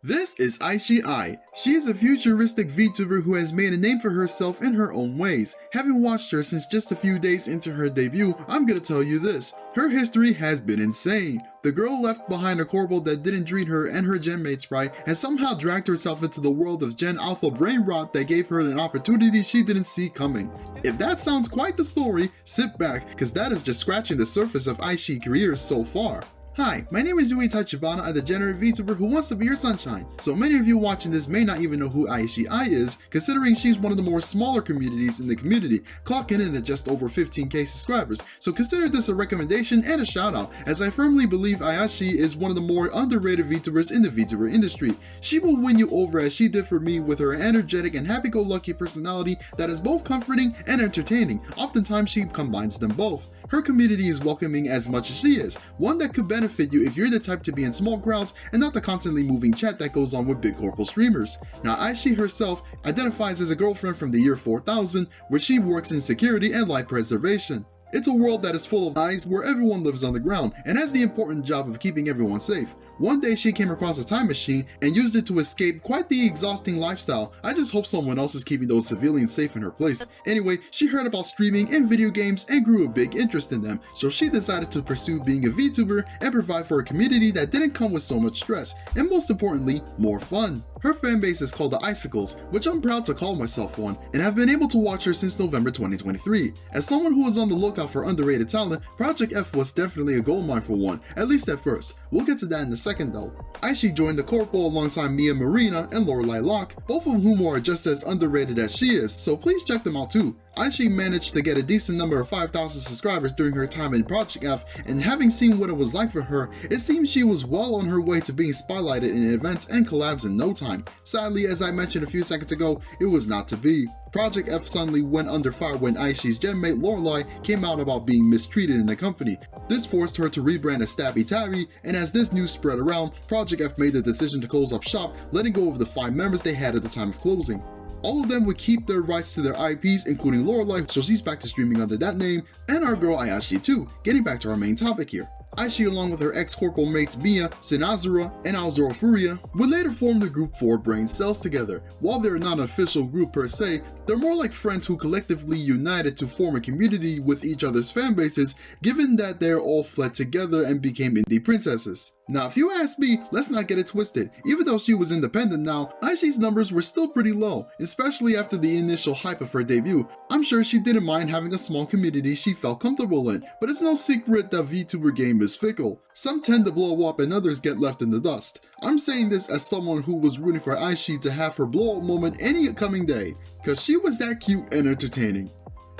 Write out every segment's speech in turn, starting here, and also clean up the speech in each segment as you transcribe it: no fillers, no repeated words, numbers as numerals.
This is Aishii Ai. She is a futuristic VTuber who has made a name for herself in her own ways. Having watched her since just a few days into her debut, I'm gonna tell you this. Her history has been insane. The girl left behind a corpo that didn't treat her and her gen mates right, and somehow dragged herself into the world of Gen Alpha Brainrot that gave her an opportunity she didn't see coming. If that sounds quite the story, sit back, cause that is just scratching the surface of Aishii's career so far. Hi, my name is Yui Tachibana, a degenerate VTuber who wants to be your sunshine. So many of you watching this may not even know who Aishii Ai is, considering she's one of the more smaller communities in the community, clocking in at just over 15k subscribers. So consider this a recommendation and a shout out, as I firmly believe Aishii is one of the more underrated VTubers in the VTuber industry. She will win you over as she did for me with her energetic and happy-go-lucky personality that is both comforting and entertaining. Oftentimes she combines them both. Her community is welcoming as much as she is, one that could benefit you if you're the type to be in small crowds and not the constantly moving chat that goes on with big corpo streamers. Now Aishii herself identifies as a girlfriend from the year 4000, where she works in security and life preservation. It's a world that is full of eyes where everyone lives on the ground and has the important job of keeping everyone safe. One day she came across a time machine and used it to escape quite the exhausting lifestyle. I just hope someone else is keeping those civilians safe in her place. Anyway, she heard about streaming and video games and grew a big interest in them, so she decided to pursue being a VTuber and provide for a community that didn't come with so much stress, and most importantly, more fun. Her fanbase is called the Icicles, which I'm proud to call myself one, and have been able to watch her since November 2023. As someone who was on the lookout for underrated talent, Project F was definitely a goldmine for one, at least at first. We'll get to that in a second though. Aishii joined the corpo alongside Mia Marina and Lorelei Locke, both of whom are just as underrated as she is, so please check them out too. Aishii managed to get a decent number of 5,000 subscribers during her time in Project F, and having seen what it was like for her, it seems she was well on her way to being spotlighted in events and collabs in no time. Sadly, as I mentioned a few seconds ago, it was not to be. Project F suddenly went under fire when Aishii's genmate Lorelei came out about being mistreated in the company. This forced her to rebrand as Stabby Tabby, and as this news spread around, Project F made the decision to close up shop, letting go of the 5 members they had at the time of closing. All of them would keep their rights to their IPs, including Lorelei, so she's back to streaming under that name, and our girl Aishii too. Getting back to our main topic here. Aishii, along with her ex-corpo mates Mia, Sinazura, and Alzoro Furia, would later form the group 4 Brain Cells together. While they're not an official group per se, they're more like friends who collectively united to form a community with each other's fanbases, given that they're all fled together and became indie princesses. Now if you ask me, let's not get it twisted. Even though she was independent now, Aishii's numbers were still pretty low, especially after the initial hype of her debut. I'm sure she didn't mind having a small community she felt comfortable in, but it's no secret that VTuber game is fickle. Some tend to blow up and others get left in the dust. I'm saying this as someone who was rooting for Aishii to have her blow up moment any coming day, cause she was that cute and entertaining.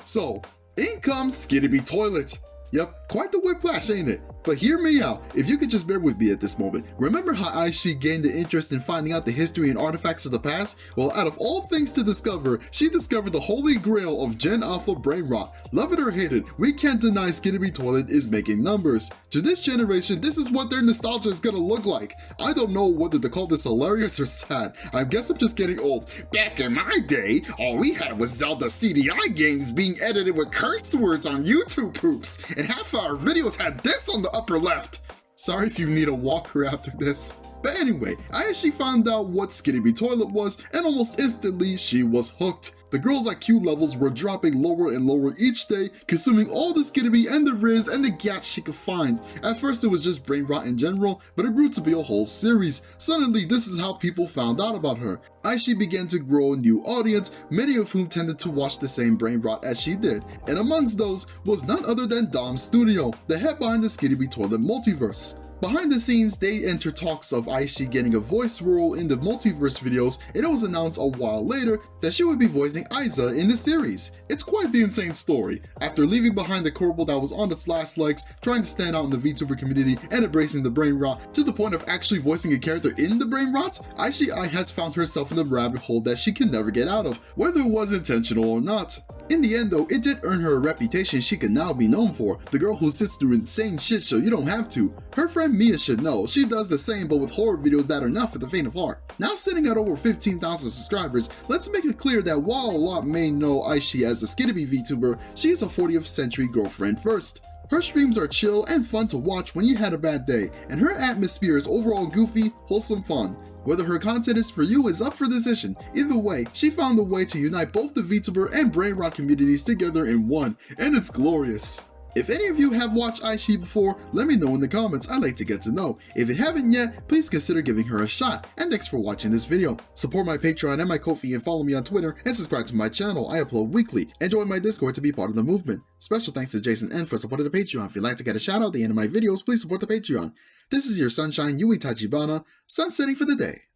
So, in comes Skibidi Toilet. Yep, quite the whiplash, ain't it? But hear me out, if you could just bear with me at this moment. Remember how Aishii gained the interest in finding out the history and artifacts of the past? Well, out of all things to discover, she discovered the holy grail of Gen Alpha Brainrot. Love it or hate it, we can't deny Skibidi Toilet is making numbers. To this generation, this is what their nostalgia is gonna look like. I don't know whether to call this hilarious or sad. I guess I'm just getting old. Back in my day, all we had was Zelda CDI games being edited with curse words on YouTube poops, and half our videos had this on the upper left. Sorry if you need a walker after this. But anyway, I actually found out what Skibidi Toilet was, and almost instantly she was hooked. The girl's IQ levels were dropping lower and lower each day, consuming all the Skibidi and the Riz and the Gat she could find. At first it was just Brainrot in general, but it grew to be a whole series. Suddenly this is how people found out about her. Aishii began to grow a new audience, many of whom tended to watch the same Brainrot as she did, and amongst those was none other than Dom Studio, the head behind the Skibidi Toilet Multiverse. Behind the scenes, they enter talks of Aishii getting a voice role in the multiverse videos, and it was announced a while later that she would be voicing Aiza in the series. It's quite the insane story. After leaving behind the corpo that was on its last legs, trying to stand out in the VTuber community and embracing the Brainrot to the point of actually voicing a character in the Brainrot, Aishii Ai has found herself in a rabbit hole that she can never get out of, whether it was intentional or not. In the end though, it did earn her a reputation she could now be known for, the girl who sits through insane shit so you don't have to. Her friend Mia should know, she does the same but with horror videos that are not for the faint of heart. Now sitting at over 15,000 subscribers, let's make it clear that while a lot may know Aishii as a Skibidi VTuber, she is a 40th century girlfriend first. Her streams are chill and fun to watch when you had a bad day, and her atmosphere is overall goofy, wholesome fun. Whether her content is for you is up for decision. Either way, she found a way to unite both the VTuber and Brainrot communities together in one, and it's glorious. If any of you have watched Aishii before, let me know in the comments. I'd like to get to know. If you haven't yet, please consider giving her a shot. And thanks for watching this video. Support my Patreon and my Ko-fi and follow me on Twitter and subscribe to my channel. I upload weekly. And join my Discord to be part of the movement. Special thanks to Jason N for supporting the Patreon. If you'd like to get a shout out at the end of my videos, please support the Patreon. This is your sunshine, Yui Tachibana, sunsetting for the day.